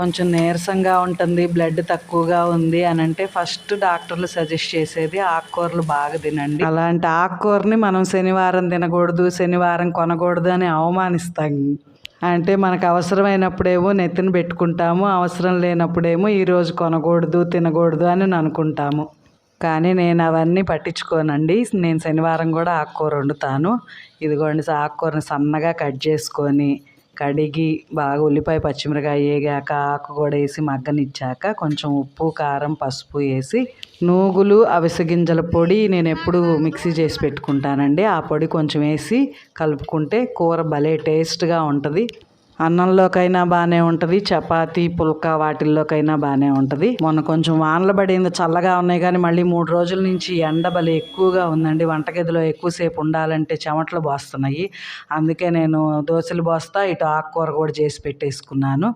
కొంచెం నీరసంగా ఉంటుంది, బ్లడ్ తక్కువగా ఉంది అని అంటే ఫస్ట్ డాక్టర్లు సజెస్ట్ చేసేది ఆకుకూరలు బాగా తినండి. అలాంటి ఆకుకూరని మనం శనివారం తినకూడదు, శనివారం కొనకూడదు అని అవమానిస్తాం. అంటే మనకు అవసరమైనప్పుడేమో నెత్తిన పెట్టుకుంటాము, అవసరం లేనప్పుడేమో ఈరోజు కొనకూడదు, తినకూడదు అని అనుకుంటాము. కానీ నేను అవన్నీ పట్టించుకోనండి. నేను శనివారం కూడా ఆకుకూర వండుతాను. ఇదిగోండి ఆకుకూరని సన్నగా కట్ చేసుకొని కడిగి బాగా ఉల్లిపాయ పచ్చిమిరకాయ వేగాక ఆకు కూడా వేసి మగ్గనిచ్చాక కొంచెం ఉప్పు కారం పసుపు వేసి నూగులు అవిసె గింజల పొడి నేను ఎప్పుడు మిక్సీ చేసి పెట్టుకుంటానండి. ఆ పొడి కొంచెం వేసి కలుపుకుంటే కూర భలే టేస్ట్గా ఉంటుంది. అన్నంలోకైనా బాగానే ఉంటుంది, చపాతీ పుల్కా వాటిల్లోకైనా బాగానే ఉంటుంది. మొన్న కొంచెం వానలు పడింది, చల్లగా ఉన్నాయి. కానీ మళ్ళీ 3 రోజుల నుంచి ఎండ భలే ఎక్కువగా ఉందండి. వంటగదిలో ఎక్కువసేపు ఉండాలంటే చెమటలు పోస్తున్నాయి. అందుకే నేను దోశలు పోస్తా, ఇటు ఆకుకూర కూడా చేసి పెట్టేసుకున్నాను.